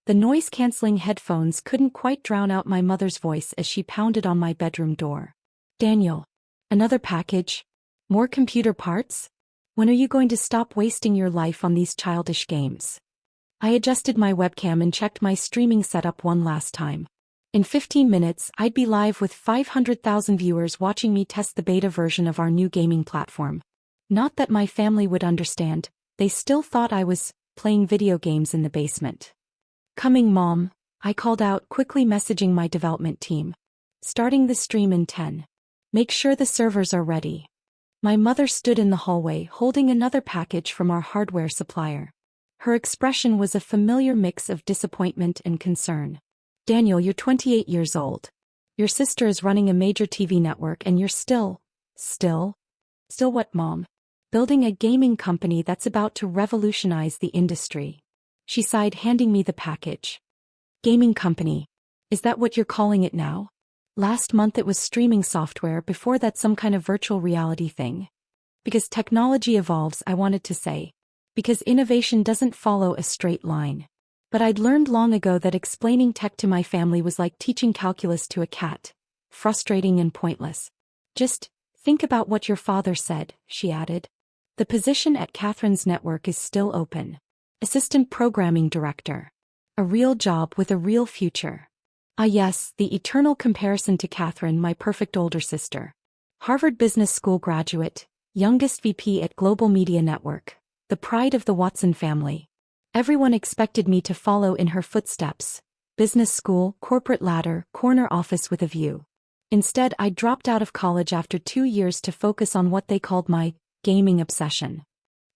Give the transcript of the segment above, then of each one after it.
The noise-canceling headphones couldn't quite drown out my mother's voice as she pounded on my bedroom door. Daniel. Another package? More computer parts? When are you going to stop wasting your life on these childish games? I adjusted my webcam and checked my streaming setup one last time. In 15 minutes, I'd be live with 500,000 viewers watching me test the beta version of our new gaming platform. Not that my family would understand, they still thought I was playing video games in the basement. Coming, Mom, I called out, quickly messaging my development team. Starting the stream in 10. Make sure the servers are ready. My mother stood in the hallway holding another package from our hardware supplier. Her expression was a familiar mix of disappointment and concern. Daniel, you're 28 years old. Your sister is running a major TV network and you're still what, Mom? Building a gaming company that's about to revolutionize the industry. She sighed, handing me the package. Gaming company. Is that what you're calling it now? Last month it was streaming software, before that some kind of virtual reality thing. Because technology evolves, I wanted to say. Because innovation doesn't follow a straight line. But I'd learned long ago that explaining tech to my family was like teaching calculus to a cat. Frustrating and pointless. Just think about what your father said, she added. The position at Catherine's network is still open. Assistant Programming Director. A real job with a real future. Ah yes, the eternal comparison to Catherine, my perfect older sister. Harvard Business School graduate, youngest VP at Global Media Network, the pride of the Watson family. Everyone expected me to follow in her footsteps. Business school, corporate ladder, corner office with a view. Instead, I dropped out of college after 2 years to focus on what they called my gaming obsession.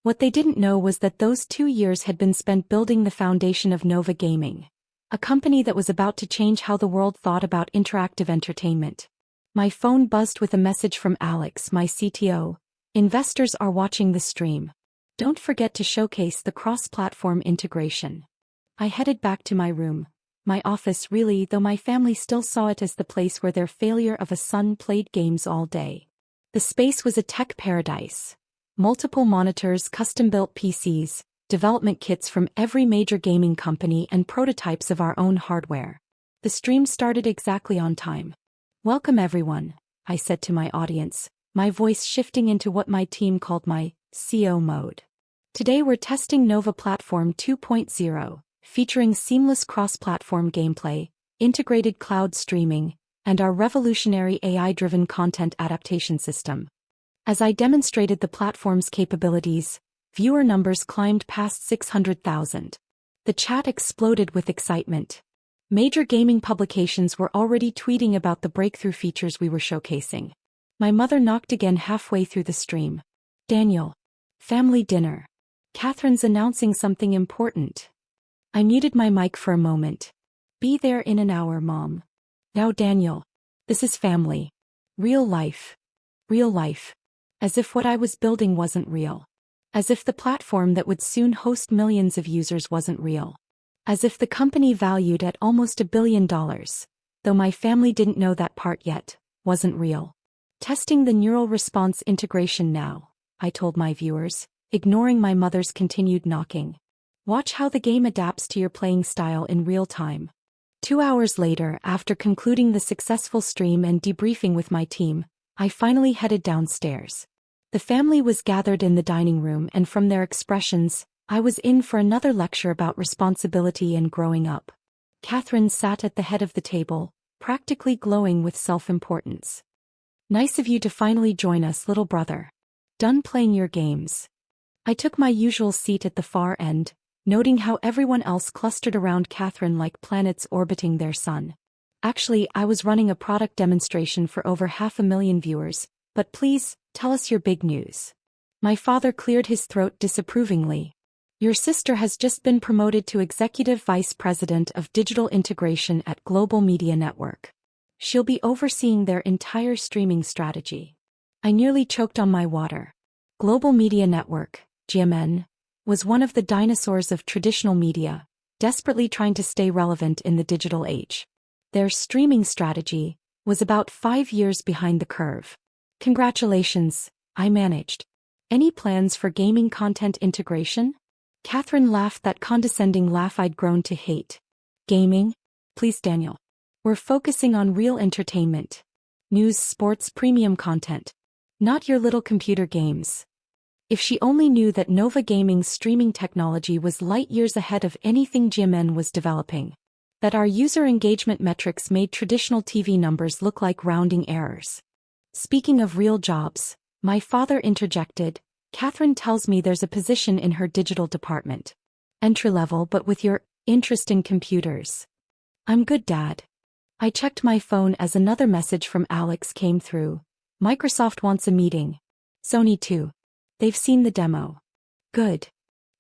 What they didn't know was that those 2 years had been spent building the foundation of Nova Gaming, a company that was about to change how the world thought about interactive entertainment. My phone buzzed with a message from Alex, my CTO. Investors are watching the stream. Don't forget to showcase the cross-platform integration. I headed back to my room. My office, really, though my family still saw it as the place where their failure of a son played games all day. The space was a tech paradise. Multiple monitors, custom-built PCs, development kits from every major gaming company, and prototypes of our own hardware. The stream started exactly on time. Welcome everyone, I said to my audience, my voice shifting into what my team called my CO mode. Today we're testing Nova Platform 2.0, featuring seamless cross-platform gameplay, integrated cloud streaming, and our revolutionary AI-driven content adaptation system. As I demonstrated the platform's capabilities, viewer numbers climbed past 600,000. The chat exploded with excitement. Major gaming publications were already tweeting about the breakthrough features we were showcasing. My mother knocked again halfway through the stream. Daniel. Family dinner. Catherine's announcing something important. I muted my mic for a moment. Be there in an hour, Mom. Now Daniel. This is family. Real life. Real life. As if what I was building wasn't real. As if the platform that would soon host millions of users wasn't real. As if the company valued at almost $1 billion, though my family didn't know that part yet, wasn't real. Testing the neural response integration now, I told my viewers, ignoring my mother's continued knocking. Watch how the game adapts to your playing style in real time. 2 hours later, after concluding the successful stream and debriefing with my team, I finally headed downstairs. The family was gathered in the dining room, and from their expressions, I was in for another lecture about responsibility and growing up. Catherine sat at the head of the table, practically glowing with self-importance. Nice of you to finally join us, little brother. Done playing your games. I took my usual seat at the far end, noting how everyone else clustered around Catherine like planets orbiting their sun. Actually, I was running a product demonstration for over 500,000 viewers, but please, tell us your big news. My father cleared his throat disapprovingly. Your sister has just been promoted to Executive Vice President of Digital Integration at Global Media Network. She'll be overseeing their entire streaming strategy. I nearly choked on my water. Global Media Network, GMN, was one of the dinosaurs of traditional media, desperately trying to stay relevant in the digital age. Their streaming strategy was about 5 years behind the curve. Congratulations, I managed. Any plans for gaming content integration? Catherine laughed, that condescending laugh I'd grown to hate. Gaming? Please, Daniel. We're focusing on real entertainment. News, sports, premium content. Not your little computer games. If she only knew that Nova Gaming's streaming technology was light years ahead of anything GMN was developing. That our user engagement metrics made traditional TV numbers look like rounding errors. Speaking of real jobs, my father interjected, Catherine tells me there's a position in her digital department. Entry-level, but with your interest in computers. I'm good, Dad. I checked my phone as another message from Alex came through. Microsoft wants a meeting. Sony too. They've seen the demo. Good.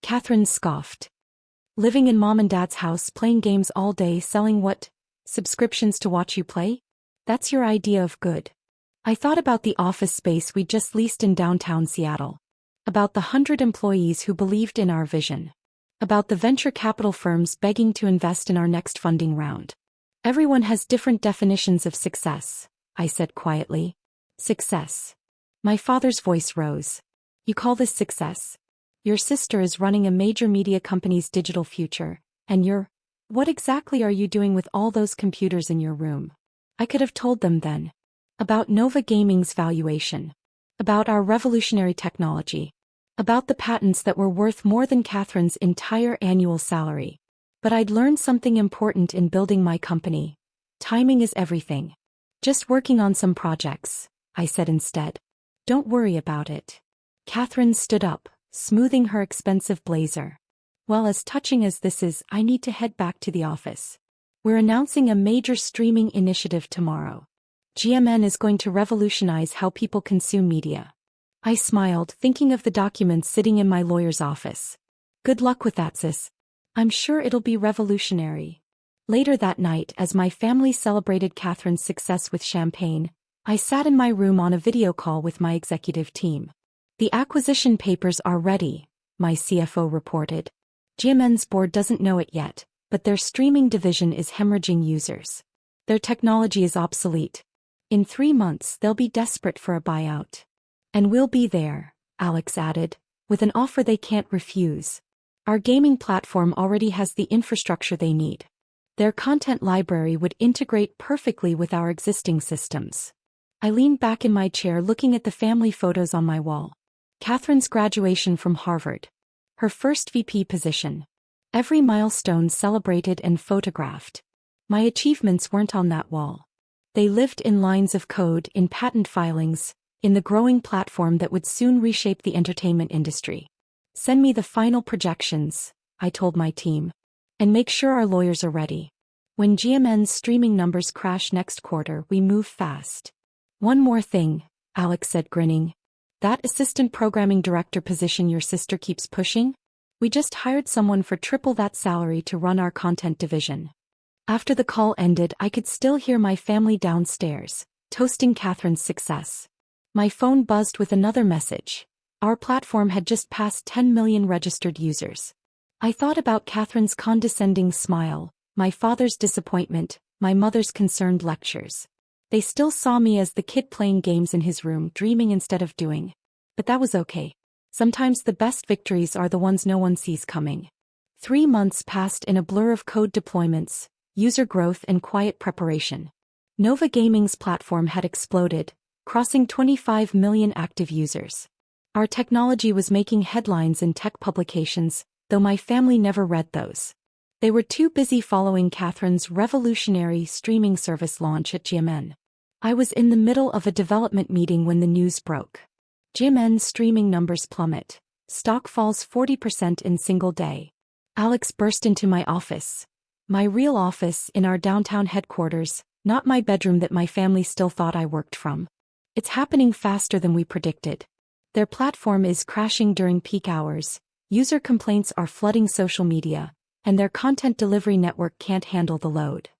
Catherine scoffed. Living in Mom and Dad's house, playing games all day, selling what? Subscriptions to watch you play? That's your idea of good. I thought about the office space we just leased in downtown Seattle. About the 100 employees who believed in our vision. About the venture capital firms begging to invest in our next funding round. Everyone has different definitions of success, I said quietly. Success. My father's voice rose. You call this success? Your sister is running a major media company's digital future, and what exactly are you doing with all those computers in your room? I could have told them then. About Nova Gaming's valuation. About our revolutionary technology. About the patents that were worth more than Catherine's entire annual salary. But I'd learned something important in building my company. Timing is everything. Just working on some projects, I said instead. Don't worry about it. Catherine stood up, smoothing her expensive blazer. Well, as touching as this is, I need to head back to the office. We're announcing a major streaming initiative tomorrow. GMN is going to revolutionize how people consume media. I smiled, thinking of the documents sitting in my lawyer's office. Good luck with that, sis. I'm sure it'll be revolutionary. Later that night, as my family celebrated Catherine's success with champagne, I sat in my room on a video call with my executive team. The acquisition papers are ready, my CFO reported. GMN's board doesn't know it yet, but their streaming division is hemorrhaging users. Their technology is obsolete. In 3 months, they'll be desperate for a buyout. And we'll be there, Alex added, with an offer they can't refuse. Our gaming platform already has the infrastructure they need. Their content library would integrate perfectly with our existing systems. I leaned back in my chair looking at the family photos on my wall. Catherine's graduation from Harvard. Her first VP position. Every milestone celebrated and photographed. My achievements weren't on that wall. They lived in lines of code, in patent filings, in the growing platform that would soon reshape the entertainment industry. Send me the final projections, I told my team. And make sure our lawyers are ready. When GMN's streaming numbers crash next quarter, we move fast. One more thing, Alex said, grinning. That assistant programming director position your sister keeps pushing? We just hired someone for triple that salary to run our content division. After the call ended, I could still hear my family downstairs, toasting Catherine's success. My phone buzzed with another message. Our platform had just passed 10 million registered users. I thought about Catherine's condescending smile, my father's disappointment, my mother's concerned lectures. They still saw me as the kid playing games in his room, dreaming instead of doing. But that was okay. Sometimes the best victories are the ones no one sees coming. 3 months passed in a blur of code deployments, user growth and quiet preparation. Nova Gaming's platform had exploded, crossing 25 million active users. Our technology was making headlines in tech publications, though my family never read those. They were too busy following Catherine's revolutionary streaming service launch at GMN. I was in the middle of a development meeting when the news broke. GMN's streaming numbers plummet. Stock falls 40% in single day. Alex burst into my office. My real office in our downtown headquarters, not my bedroom that my family still thought I worked from. It's happening faster than we predicted. Their platform is crashing during peak hours, user complaints are flooding social media, and their content delivery network can't handle the load.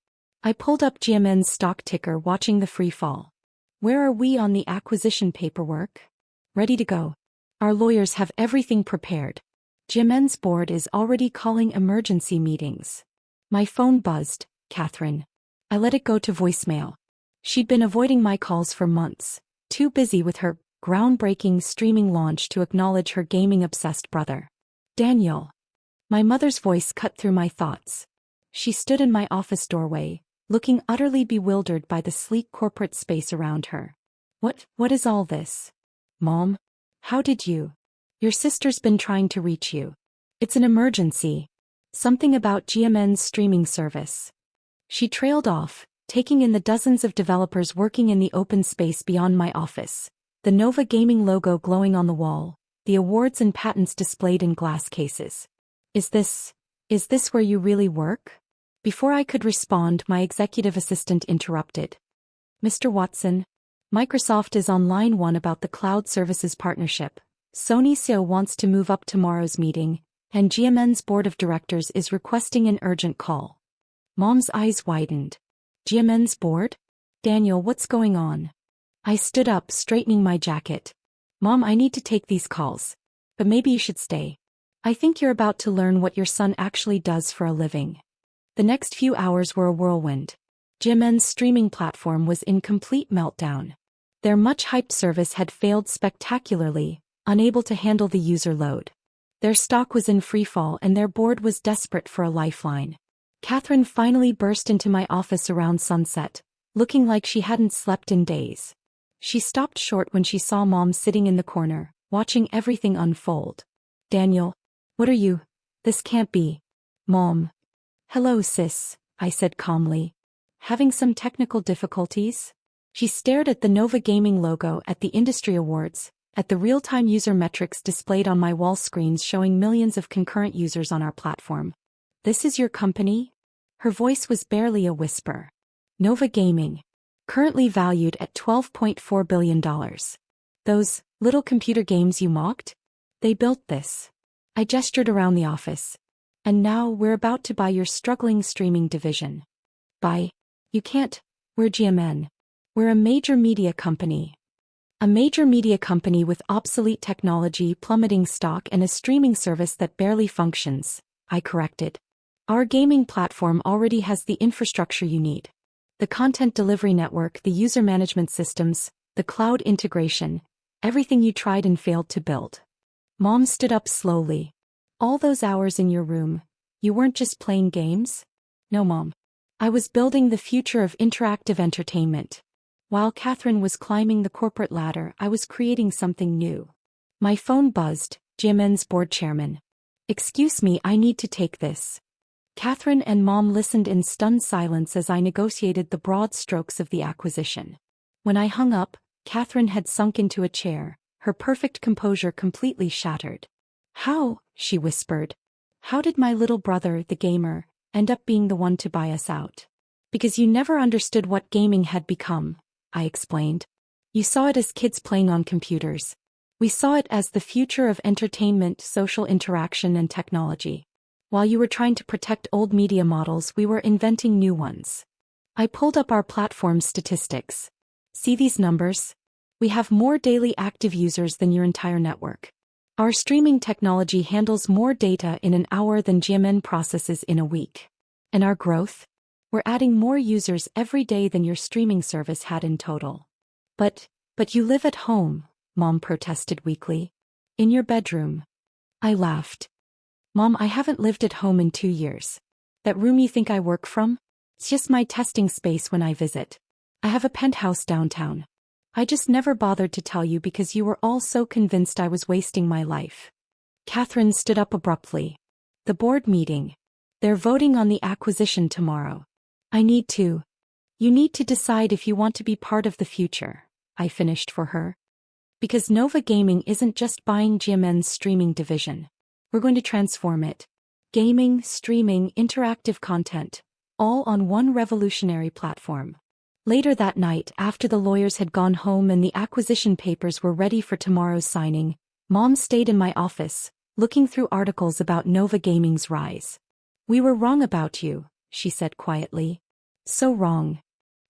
I pulled up GMN's stock ticker, watching the free fall. Where are we on the acquisition paperwork? Ready to go. Our lawyers have everything prepared. GMN's board is already calling emergency meetings. My phone buzzed. Catherine. I let it go to voicemail. She'd been avoiding my calls for months, too busy with her groundbreaking streaming launch to acknowledge her gaming-obsessed brother. Daniel. My mother's voice cut through my thoughts. She stood in my office doorway, looking utterly bewildered by the sleek corporate space around her. What is all this? Mom? How did you? Your sister's been trying to reach you. It's an emergency. Something about GMN's streaming service. She trailed off, taking in the dozens of developers working in the open space beyond my office, the Nova Gaming logo glowing on the wall, the awards and patents displayed in glass cases. Is this where you really work? Before I could respond, my executive assistant interrupted. Mr. Watson, Microsoft is on line 1 about the cloud services partnership. Sony CEO wants to move up tomorrow's meeting, and GMN's board of directors is requesting an urgent call. Mom's eyes widened. GMN's board? Daniel, what's going on? I stood up, straightening my jacket. Mom, I need to take these calls. But maybe you should stay. I think you're about to learn what your son actually does for a living. The next few hours were a whirlwind. GMN's streaming platform was in complete meltdown. Their much-hyped service had failed spectacularly, unable to handle the user load. Their stock was in freefall and their board was desperate for a lifeline. Catherine finally burst into my office around sunset, looking like she hadn't slept in days. She stopped short when she saw Mom sitting in the corner, watching everything unfold. Daniel, what are you? This can't be. Mom. Hello, sis, I said calmly. Having some technical difficulties? She stared at the Nova Gaming logo, at the industry awards, at the real-time user metrics displayed on my wall screens showing millions of concurrent users on our platform. This is your company? Her voice was barely a whisper. Nova Gaming. Currently valued at $12.4 billion. Those little computer games you mocked? They built this. I gestured around the office. And now we're about to buy your struggling streaming division. Buy? You can't. We're GMN. We're a major media company. A major media company with obsolete technology, plummeting stock, and a streaming service that barely functions, I corrected. Our gaming platform already has the infrastructure you need. The content delivery network, the user management systems, the cloud integration, everything you tried and failed to build. Mom stood up slowly. All those hours in your room, you weren't just playing games? No, Mom. I was building the future of interactive entertainment. While Catherine was climbing the corporate ladder, I was creating something new. My phone buzzed, GMN's board chairman. Excuse me, I need to take this. Catherine and Mom listened in stunned silence as I negotiated the broad strokes of the acquisition. When I hung up, Catherine had sunk into a chair, her perfect composure completely shattered. How, she whispered. How did my little brother, the gamer, end up being the one to buy us out? Because you never understood what gaming had become, I explained. You saw it as kids playing on computers. We saw it as the future of entertainment, social interaction, and technology. While you were trying to protect old media models, we were inventing new ones. I pulled up our platform's statistics. See these numbers? We have more daily active users than your entire network. Our streaming technology handles more data in an hour than GMN processes in a week. And our growth? We're adding more users every day than your streaming service had in total. But you live at home, Mom protested weakly. In your bedroom. I laughed. Mom, I haven't lived at home in 2 years. That room you think I work from? It's just my testing space when I visit. I have a penthouse downtown. I just never bothered to tell you because you were all so convinced I was wasting my life. Catherine stood up abruptly. The board meeting. They're voting on the acquisition tomorrow. You need to decide if you want to be part of the future, I finished for her. Because Nova Gaming isn't just buying GMN's streaming division. We're going to transform it. Gaming, streaming, interactive content, all on one revolutionary platform. Later that night, after the lawyers had gone home and the acquisition papers were ready for tomorrow's signing, Mom stayed in my office, looking through articles about Nova Gaming's rise. We were wrong about you, she said quietly. So wrong.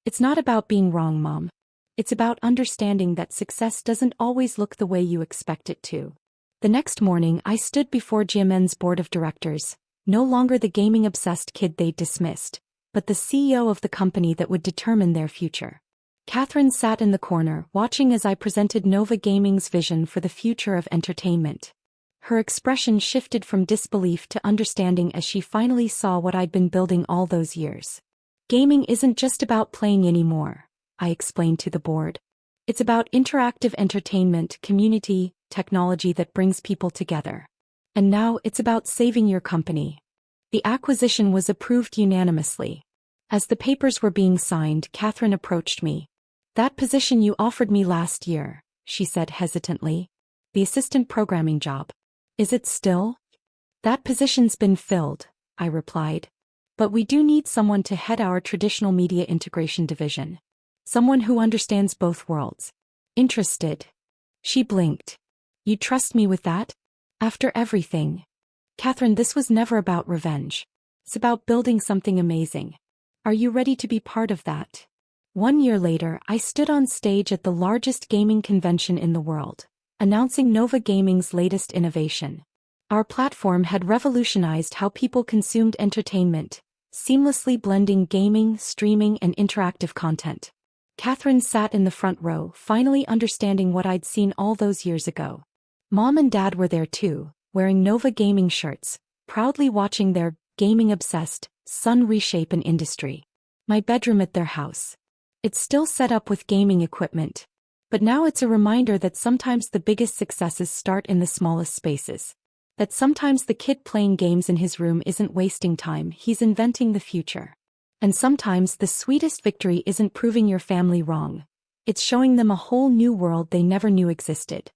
It's not about being wrong, Mom. It's about understanding that success doesn't always look the way you expect it to. The next morning, I stood before GMN's board of directors, no longer the gaming-obsessed kid they'd dismissed, but the CEO of the company that would determine their future. Catherine sat in the corner, watching as I presented Nova Gaming's vision for the future of entertainment. Her expression shifted from disbelief to understanding as she finally saw what I'd been building all those years. Gaming isn't just about playing anymore, I explained to the board. It's about interactive entertainment, community, technology that brings people together. And now it's about saving your company. The acquisition was approved unanimously. As the papers were being signed, Catherine approached me. That position you offered me last year, she said hesitantly. The assistant programming job. Is it still? That position's been filled, I replied. But we do need someone to head our traditional media integration division. Someone who understands both worlds. Interested? She blinked. You trust me with that? After everything? Catherine, this was never about revenge. It's about building something amazing. Are you ready to be part of that? 1 year later, I stood on stage at the largest gaming convention in the world, announcing Nova Gaming's latest innovation. Our platform had revolutionized how people consumed entertainment, seamlessly blending gaming, streaming, and interactive content. Catherine sat in the front row, finally understanding what I'd seen all those years ago. Mom and Dad were there too, wearing Nova Gaming shirts, proudly watching their gaming-obsessed son reshape an industry. My bedroom at their house. It's still set up with gaming equipment. But now it's a reminder that sometimes the biggest successes start in the smallest spaces. That sometimes the kid playing games in his room isn't wasting time, he's inventing the future. And sometimes the sweetest victory isn't proving your family wrong. It's showing them a whole new world they never knew existed.